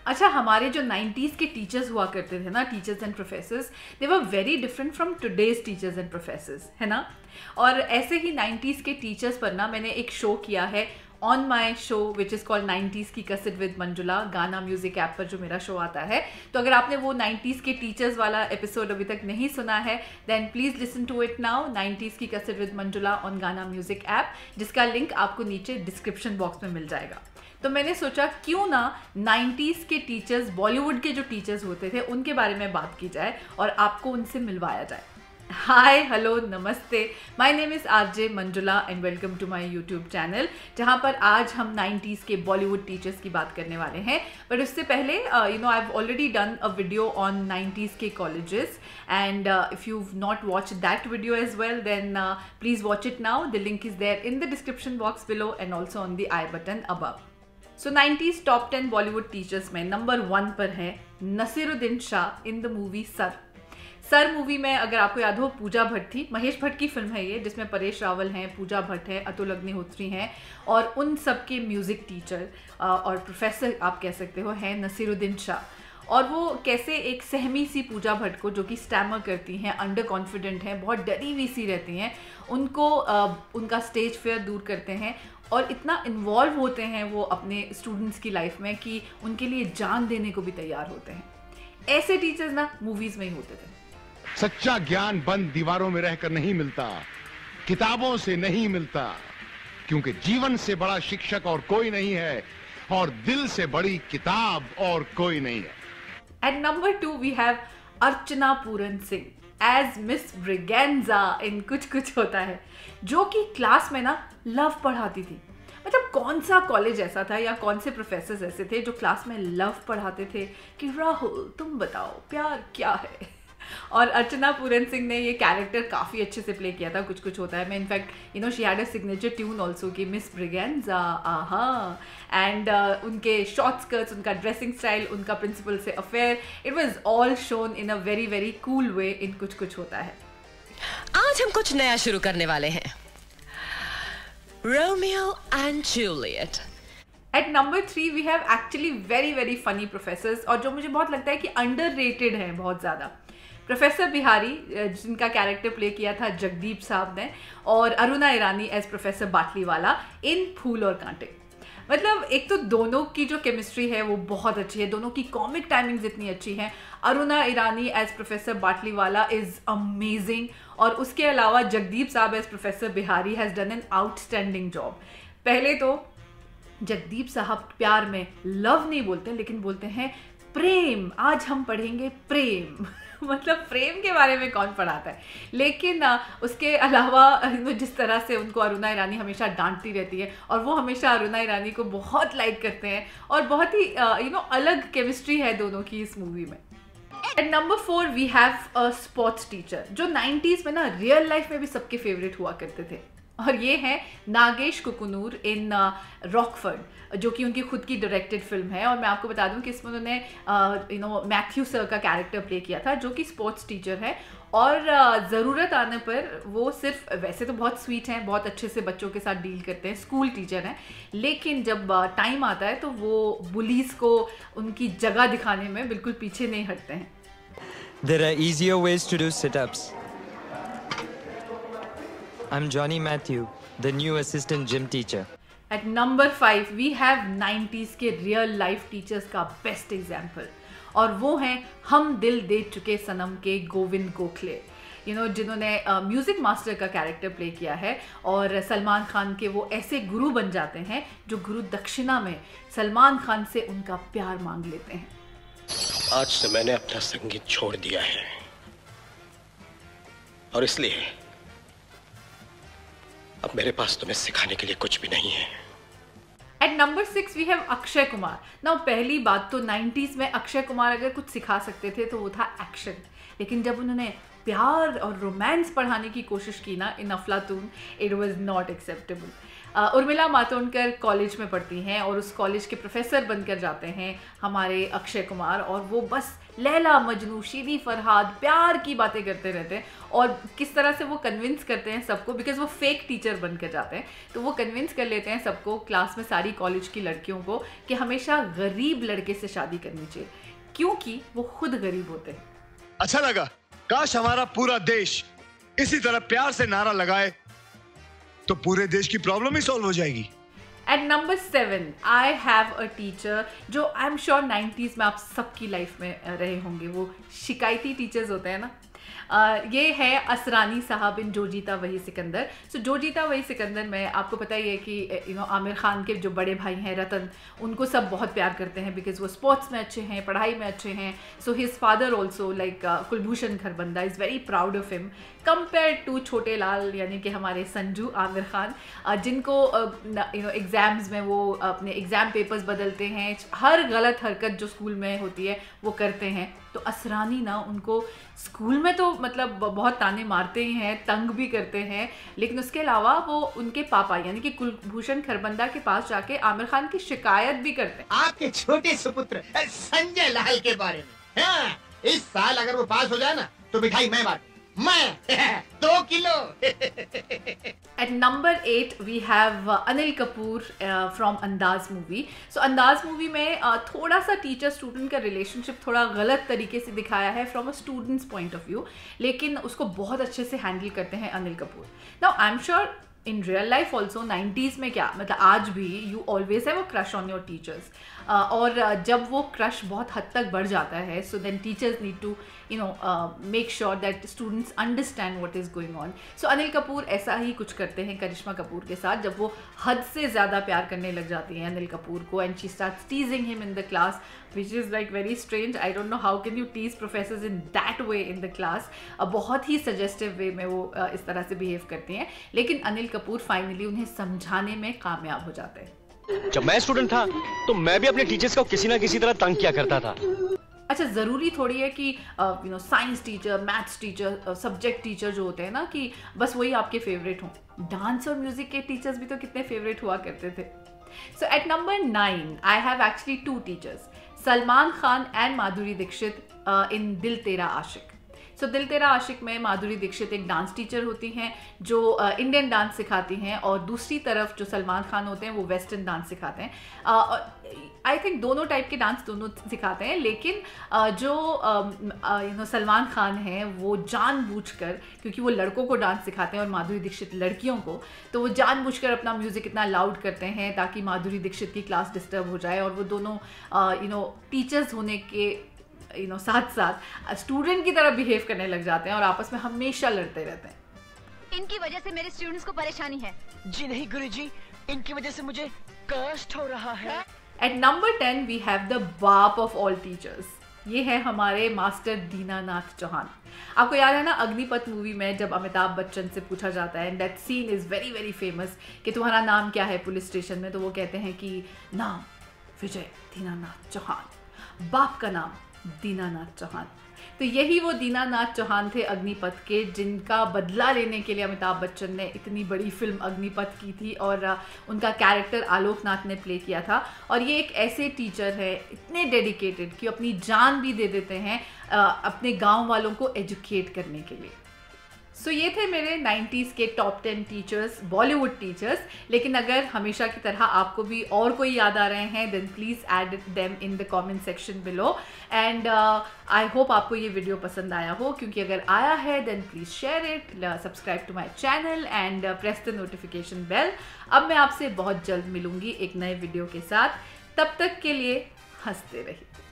अच्छा, हमारे जो 90s के टीचर्स हुआ करते थे ना, teachers and professors, they were very different from today's teachers and professors, है ना। और ऐसे ही 90s के टीचर्स पर ना मैंने एक शो किया है on my show which is called 90s की कसरत विद मंजुला, गाना म्यूजिक ऐप पर जो मेरा शो आता है। तो अगर आपने वो 90s के टीचर्स वाला एपिसोड अभी तक नहीं सुना है, then please listen to it now, 90s की कसरत with Manjula on Gaana music app, जिसका लिंक आपको नीचे डिस्क्रिप्शन बॉक्स में मिल जाएगा। तो मैंने सोचा क्यों ना 90s के टीचर्स, बॉलीवुड के जो टीचर्स होते थे उनके बारे में बात की जाए और आपको उनसे मिलवाया जाए। हाय, हेलो, नमस्ते, my name is RJ Manjula and welcome to my YouTube channel, जहां पर आज हम 90s के बॉलीवुड टीचर्स की बात करने वाले हैं। बट उससे पहले I have already done a video on 90s के colleges, and if you not watch that video as well then please watch it now. The link is there in the description box below and also on the I button above. So 90s top 10 Bollywood teachers में number 1 पर है Naseeruddin Shah in the movie sir. Sir movie में अगर आपको याद हो, पूजा भट्ट थी, महेश भट्ट की फिल्म है ये, जिसमें परेश रावल हैं, पूजा भट्ट है, अतुल अग्निहोत्री हैं, और उन सब के म्यूजिक टीचर और प्रोफेसर आप कह सकते हो हैं नसीरुद्दीन शाह। और वो कैसे एक सहमी सी पूजा भट्ट को, जो कि स्टैमर करती हैं, अंडर कॉन्फिडेंट हैं, बहुत डरी हुई सी रहती हैं, उनको उनका स्टेज फेयर दूर करते हैं और इतना इन्वॉल्व होते हैं वो अपने स्टूडेंट्स की लाइफ में कि उनके लिए जान देने को भी तैयार होते हैं। ऐसे टीचर्स ना मूवीज में ही होते थे। सच्चा ज्ञान बंद दीवारों में रहकर नहीं मिलता, किताबों से नहीं मिलता, क्योंकि जीवन से बड़ा शिक्षक और कोई नहीं है और दिल से बड़ी किताब और कोई नहीं है। At number 2 we have Archana Puran Singh as miss Braganza in Kuch Kuch Hota है, जो कि क्लास में ना लव पढ़ाती थी। मतलब कौन सा कॉलेज ऐसा था या कौन से प्रोफेसर्स ऐसे थे जो क्लास में लव पढ़ाते थे कि राहुल तुम बताओ प्यार क्या है। और अर्चना पूरन सिंह ने ये कैरेक्टर काफ़ी अच्छे से प्ले किया था कुछ कुछ होता है। मैं in fact she had a signature tune also कि मिस ब्रिगेंजा आहा, एंड उनके शॉर्ट स्कर्ट्स, उनका ड्रेसिंग स्टाइल, उनका प्रिंसिपल से affair, it was all shown in a very very cool way in Kuch Kuch Hota है। आज हम कुछ नया शुरू करने वाले हैं, Romeo and Juliet. At number 3 we have actually very very funny professors, और जो मुझे बहुत लगता है कि अंडररेटेड हैं बहुत ज़्यादा। प्रोफेसर बिहारी, जिनका कैरेक्टर प्ले किया था जगदीप साहब ने, और अरुणा ईरानी एज प्रोफेसर बाटलीवाला इन फूल और कांटे। मतलब एक तो दोनों की जो केमिस्ट्री है वो बहुत अच्छी है, दोनों की कॉमिक टाइमिंग्स इतनी अच्छी हैं। Aruna Irani as professor Batliwala is amazing, और उसके अलावा Jagdeep sahab as professor Bihari has done an outstanding job. पहले तो जगदीप साहब प्यार में लव नहीं बोलते, लेकिन बोलते हैं प्रेम, आज हम पढ़ेंगे प्रेम। मतलब प्रेम के बारे में कौन पढ़ाता है। लेकिन उसके अलावा जिस तरह से उनको अरुणा ईरानी हमेशा डांटती रहती है, और वो हमेशा अरुणा ईरानी को बहुत लाइक करते हैं, और बहुत ही अलग केमिस्ट्री है दोनों की इस मूवी में। At number 4 we have a sports teacher, जो 90s में ना रियल लाइफ में भी सबके फेवरेट हुआ करते थे, और ये है नागेश कुकुनूर इन रॉकफर्ड, जो कि उनकी खुद की डायरेक्टेड फिल्म है। और मैं आपको बता दूं कि इसमें उन्होंने मैथ्यू सर का कैरेक्टर प्ले किया था, जो कि स्पोर्ट्स टीचर है, और ज़रूरत आने पर वो सिर्फ, वैसे तो बहुत स्वीट हैं, बहुत अच्छे से बच्चों के साथ डील करते हैं, स्कूल टीचर हैं, लेकिन जब टाइम आता है तो वो बुलीज को उनकी जगह दिखाने में बिल्कुल पीछे नहीं हटते हैं। There are easier ways to do sit-ups. I'm Johnny Matthew, the new assistant gym teacher. At number 5 we have 90s के रियल लाइफ टीचर्स का बेस्ट एग्जाम्पल, और वो हैं हम दिल दे चुके सनम के गोविंद गोखले, जिन्होंने म्यूजिक मास्टर का कैरेक्टर प्ले किया है, और सलमान खान के वो ऐसे गुरु बन जाते हैं जो गुरु दक्षिणा में सलमान खान से उनका प्यार मांग लेते हैं। आज से मैंने अपना संगीत छोड़ दिया है, और इसलिए अब मेरे पास तुम्हें सिखाने के लिए कुछ भी नहीं है। At number 6 we have Akshay Kumar. ना पहली बात तो 90s में अक्षय कुमार अगर कुछ सिखा सकते थे तो वो था एक्शन, लेकिन जब उन्होंने प्यार और रोमांस पढ़ाने की कोशिश की ना इन अफलातून, it was not acceptable. Urmila Matondkar college में पढ़ती हैं और उस कॉलेज के प्रोफेसर बनकर जाते हैं हमारे अक्षय कुमार, और वो बस लैला मजनू, शीरी फरहाद, प्यार की बातें करते रहते हैं और किस तरह से वो कन्विंस करते हैं सबको, बिकॉज वो फेक टीचर बनकर जाते हैं, तो वो कन्विंस कर लेते हैं सबको, क्लास में सारी कॉलेज की लड़कियों को, कि हमेशा गरीब लड़के से शादी करनी चाहिए क्योंकि वो खुद गरीब होते हैं। अच्छा लगा, काश हमारा पूरा देश इसी तरह प्यार से नारा लगाए तो पूरे देश की प्रॉब्लम ही सॉल्व हो जाएगी। At number 7 I have a teacher जो आई एम श्योर 90s में आप सबकी लाइफ में रहे होंगे, वो शिकायती टीचर्स होते हैं ना। ये है असरानी साहब इन जो जीता वही सिकंदर। सो जो जीता वही सिकंदर में आपको पता ही है कि आमिर खान के जो बड़े भाई हैं रतन, उनको सब बहुत प्यार करते हैं बिकॉज वो स्पोर्ट्स में अच्छे हैं, पढ़ाई में अच्छे हैं। So his father also like Kulbhushan Kharbanda is very proud of him compare to Chhote Lal यानी कि हमारे संजू आमिर खान, जिनको एग्ज़ाम्स में वो अपने एग्ज़ाम पेपर्स बदलते हैं, हर गलत हरकत जो स्कूल में होती है वो करते हैं। तो असरानी ना उनको स्कूल में तो मतलब बहुत ताने मारते ही हैं, तंग भी करते हैं, लेकिन उसके अलावा वो उनके पापा यानी कि कुलभूषण खरबंदा के पास जाके आमिर खान की शिकायत भी करते हैं आपके छोटे सुपुत्र संजय लाल के बारे में। हाँ, इस साल अगर वो पास हो जाए ना तो मिठाई मैं बांटूं, मैं 2 kilo. At number 8 we have Anil Kapoor from अंदाज मूवी। सो अंदाज मूवी में थोड़ा सा टीचर स्टूडेंट का रिलेशनशिप थोड़ा गलत तरीके से दिखाया है from a students point of view, लेकिन उसको बहुत अच्छे से हैंडल करते हैं Anil Kapoor. Now I am sure in real life also 90s में क्या मतलब आज भी you always have a crush on your teachers, और जब वो क्रश बहुत हद तक बढ़ जाता है so then teachers need to make sure that students understand what is going on. So Anil Kapoor ऐसा ही कुछ करते हैं करिश्मा कपूर के साथ, जब वो हद से ज़्यादा प्यार करने लग जाती हैं अनिल कपूर को, and she starts teasing him in the class which is like very strange. I don't know how can you tease professors in that way in the class. बहुत ही सजेस्टिव वे में वो इस तरह से बिहेव करती हैं, लेकिन अनिल कपूर फाइनली उन्हें समझाने में कामयाब हो जाते हैं। जब मैं स्टूडेंट था तो मैं भी अपने टीचर्स को किसी ना किसी तरह तंग किया करता था। अच्छा, ज़रूरी थोड़ी है कि science teacher, maths teacher, subject teacher जो होते हैं ना कि बस वही आपके फेवरेट हों। डांस और म्यूजिक के टीचर्स भी तो कितने फेवरेट हुआ करते थे। So at number 9 I have actually 2 teachers, Salman Khan and Madhuri Dixit in Dil Tera आशिक। सो दिल तेरा आशिक में माधुरी दीक्षित एक डांस टीचर होती हैं जो इंडियन डांस सिखाती हैं, और दूसरी तरफ जो सलमान खान होते हैं वो वेस्टर्न डांस सिखाते हैं। आई थिंक दोनों टाइप के डांस दोनों सिखाते हैं, लेकिन जो सलमान खान हैं वो जानबूझकर, क्योंकि वो लड़कों को डांस सिखाते हैं और माधुरी दीक्षित लड़कियों को, तो वो जानबूझकर अपना म्यूज़िक इतना लाउड करते हैं ताकि माधुरी दीक्षित की क्लास डिस्टर्ब हो जाए, और वो दोनों टीचर्स होने के साथ साथ स्टूडेंट की तरह बिहेव करने लग जाते हैं और आपस में हमेशा लड़ते रहते हैं। इनकी वजह से मेरे स्टूडेंट्स को परेशानी है। जी नहीं गुरुजी, इनकी वजह से मुझे कष्ट हो रहा है। At number 10 we have the बाप ऑफ ऑल टीचर्स। ये है हमारे मास्टर दीनानाथ चौहान। आपको याद है ना अग्निपथ मूवी में जब अमिताभ बच्चन से पूछा जाता है, and that scene is very very famous, कि तुम्हारा नाम क्या है पुलिस स्टेशन में, तो वो कहते हैं कि नाम विजय दीनानाथ चौहान, बाप का नाम दीनानाथ चौहान। तो यही वो दीनानाथ चौहान थे अग्निपथ के, जिनका बदला लेने के लिए अमिताभ बच्चन ने इतनी बड़ी फिल्म अग्निपथ की थी, और उनका कैरेक्टर आलोकनाथ ने प्ले किया था। और ये एक ऐसे टीचर है इतने डेडिकेटेड कि अपनी जान भी दे देते हैं अपने गांव वालों को एजुकेट करने के लिए। सो ये थे मेरे 90s के टॉप 10 टीचर्स, बॉलीवुड टीचर्स। लेकिन अगर हमेशा की तरह आपको भी और कोई याद आ रहे हैं then please add them in the comment section below. And I hope आपको ये वीडियो पसंद आया हो, क्योंकि अगर आया है then please share it, subscribe to my channel and press the notification bell. अब मैं आपसे बहुत जल्द मिलूंगी एक नए वीडियो के साथ, तब तक के लिए हंसते रहिए।